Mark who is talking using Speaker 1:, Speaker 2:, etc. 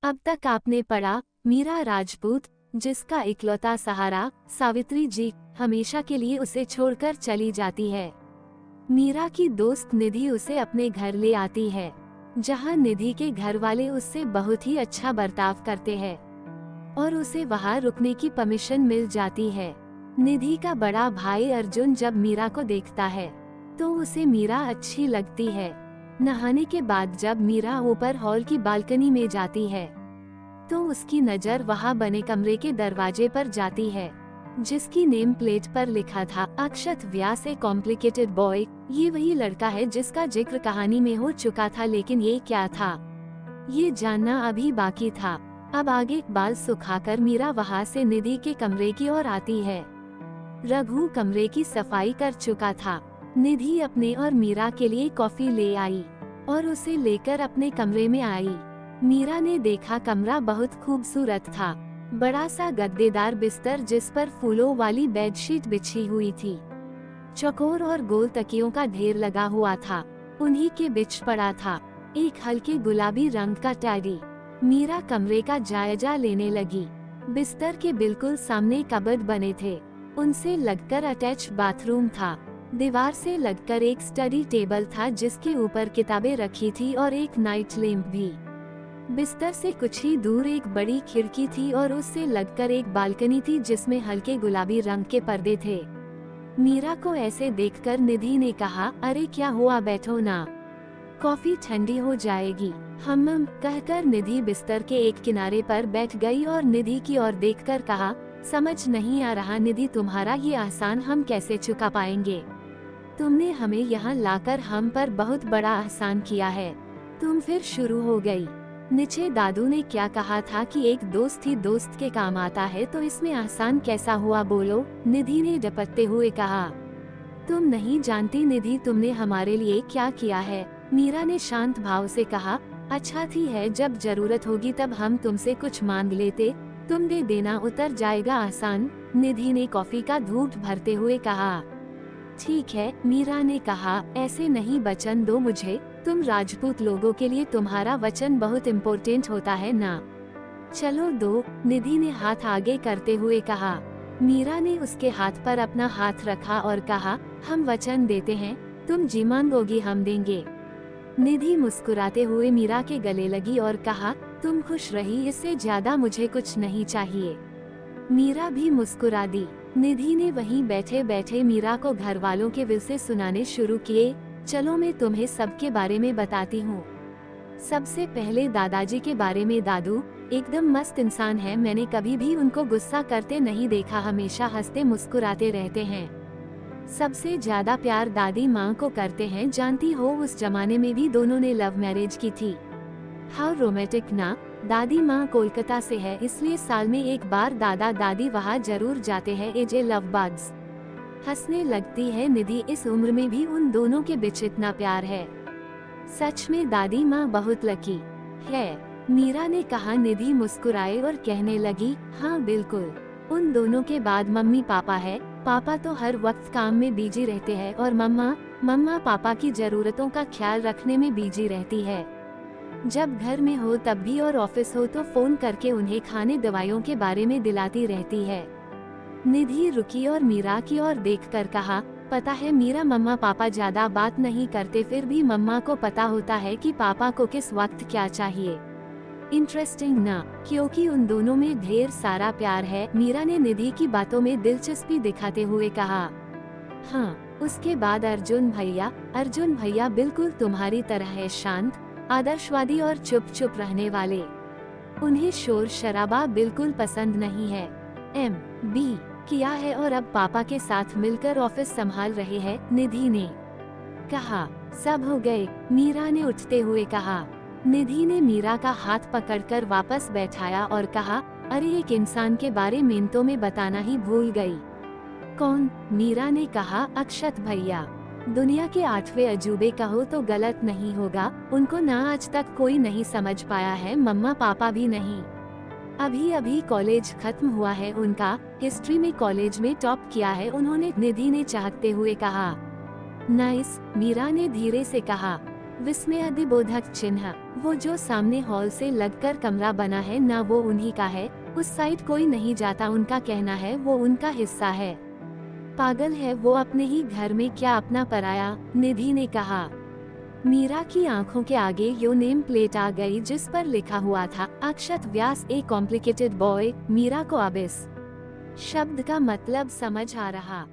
Speaker 1: अब तक आपने पढ़ा मीरा राजपूत, जिसका इकलौता सहारा सावित्री जी हमेशा के लिए उसे छोड़कर चली जाती है। मीरा की दोस्त निधि उसे अपने घर ले आती है, जहां निधि के घर वाले उससे बहुत ही अच्छा बर्ताव करते हैं और उसे वहां रुकने की परमिशन मिल जाती है। निधि का बड़ा भाई अर्जुन जब मीरा को देखता है तो उसे मीरा अच्छी लगती है। नहाने के बाद जब मीरा ऊपर हॉल की बालकनी में जाती है तो उसकी नजर वहां बने कमरे के दरवाजे पर जाती है, जिसकी नेम प्लेट पर लिखा था अक्षत व्यास ए कॉम्प्लिकेटेड बॉय। ये वही लड़का है जिसका जिक्र कहानी में हो चुका था, लेकिन ये क्या था ये जानना अभी बाकी था। अब आगे बाल सुखाकर मीरा वहां से निधि के कमरे की ओर आती है। रघु कमरे की सफाई कर चुका था। निधि अपने और मीरा के लिए कॉफी ले आई और उसे लेकर अपने कमरे में आई। मीरा ने देखा कमरा बहुत खूबसूरत था। बड़ा सा गद्देदार बिस्तर जिस पर फूलों वाली बेडशीट बिछी हुई थी, चौकोर और गोल तकियों का ढेर लगा हुआ था। उन्हीं के बीच पड़ा था एक हल्के गुलाबी रंग का टैडी। मीरा कमरे का जायजा लेने लगी। बिस्तर के बिल्कुल सामने कबर्ड बने थे, उनसे लगकर अटैच बाथरूम था। दीवार से लगकर एक स्टडी टेबल था जिसके ऊपर किताबें रखी थी और एक नाइट लैंप भी। बिस्तर से कुछ ही दूर एक बड़ी खिड़की थी और उससे लगकर एक बालकनी थी जिसमें हल्के गुलाबी रंग के पर्दे थे। मीरा को ऐसे देखकर निधि ने कहा, अरे क्या हुआ, बैठो ना, कॉफी ठंडी हो जाएगी। हम कहकर निधि बिस्तर के एक किनारे पर बैठ गई और निधि की ओर देखकर कहा, समझ नहीं आ रहा निधि, तुम्हारा ये एहसान हम कैसे चुका पाएंगे। तुमने हमें यहाँ लाकर हम पर बहुत बड़ा एहसान किया है। तुम फिर शुरू हो गई। नीचे दादू ने क्या कहा था कि एक दोस्त ही दोस्त के काम आता है, तो इसमें एहसान कैसा हुआ, बोलो, निधि ने डपटते हुए कहा। तुम नहीं जानती निधि, तुमने हमारे लिए क्या किया है। मीरा ने शांत भाव से कहा, अच्छा थी है, जब जरूरत होगी तब हम तुमसे कुछ मांग लेते, तुम दे देना, उतर जाएगा आसान। निधि ने कॉफी का घूंट भरते हुए कहा। ठीक है, मीरा ने कहा, ऐसे नहीं, वचन दो मुझे, तुम राजपूत लोगों के लिए तुम्हारा वचन बहुत इम्पोर्टेंट होता है ना। चलो दो, निधि ने हाथ आगे करते हुए कहा। मीरा ने उसके हाथ पर अपना हाथ रखा और कहा, हम वचन देते हैं, तुम जी मांगोगी हम देंगे। निधि मुस्कुराते हुए मीरा के गले लगी और कहा, तुम खुश रही, इससे ज्यादा मुझे कुछ नहीं चाहिए। मीरा भी मुस्कुरा दी। निधि ने वहीं बैठे बैठे मीरा को घर वालों के विलसे सुनाने शुरू किए। चलो मैं तुम्हें सबके बारे में बताती हूँ। सबसे पहले दादाजी के बारे में। दादू एकदम मस्त इंसान है, मैंने कभी भी उनको गुस्सा करते नहीं देखा, हमेशा हंसते मुस्कुराते रहते हैं। सबसे ज्यादा प्यार दादी माँ को करते हैं, जानती हो उस जमाने में भी दोनों ने लव मैरिज की थी। हाउ रोमांटिक ना। दादी माँ कोलकाता से है, इसलिए साल में एक बार दादा दादी वहाँ जरूर जाते हैं। एजे लव बर्ड्स। हंसने लगती है निधि, इस उम्र में भी उन दोनों के बीच इतना प्यार है। सच में दादी माँ बहुत लकी है, मीरा ने कहा। निधि मुस्कुराए और कहने लगी, हाँ बिल्कुल, उन दोनों के बाद मम्मी पापा है। पापा तो हर वक्त काम में बिजी रहते हैं और मम्मा पापा की जरूरतों का ख्याल रखने में बिजी रहती है। जब घर में हो तब भी और ऑफिस हो तो फोन करके उन्हें खाने दवाइयों के बारे में दिलाती रहती है। निधि रुकी और मीरा की ओर देखकर कहा, पता है मीरा, मम्मा पापा ज्यादा बात नहीं करते, फिर भी मम्मा को पता होता है कि पापा को किस वक्त क्या चाहिए। इंटरेस्टिंग ना, क्योंकि उन दोनों में ढेर सारा प्यार है। मीरा ने निधि की बातों में दिलचस्पी दिखाते हुए कहा। हाँ, उसके बाद अर्जुन भैया बिल्कुल तुम्हारी तरह है, शांत, आदर्शवादी और चुप चुप रहने वाले। उन्हें शोर शराबा बिल्कुल पसंद नहीं है। MB किया है और अब पापा के साथ मिलकर ऑफिस संभाल रहे हैं, निधि ने कहा। सब हो गए, मीरा ने उठते हुए कहा। निधि ने मीरा का हाथ पकड़कर वापस बैठाया और कहा, अरे एक इंसान के बारे में तो मैं बताना ही भूल गई। कौन? मीरा ने कहा, अक्षत भैया। दुनिया के 8वें अजूबे कहो तो गलत नहीं होगा, उनको ना आज तक कोई नहीं समझ पाया है, मम्मा पापा भी नहीं। अभी अभी कॉलेज खत्म हुआ है उनका, हिस्ट्री में कॉलेज में टॉप किया है उन्होंने, निधि ने चाहते हुए कहा। नाइस, मीरा ने धीरे से कहा। विस्मयादिबोधक चिन्ह। वो जो सामने हॉल से लगकर कमरा बना है ना वो उन्हीं का है, उस साइड कोई नहीं जाता, उनका कहना है वो उनका हिस्सा है। पागल है वो, अपने ही घर में क्या अपना पराया, निधि ने कहा। मीरा की आंखों के आगे यो नेम प्लेट आ गई जिस पर लिखा हुआ था अक्षत व्यास ए कॉम्प्लिकेटेड बॉय। मीरा को अब इस शब्द का मतलब समझ आ रहा।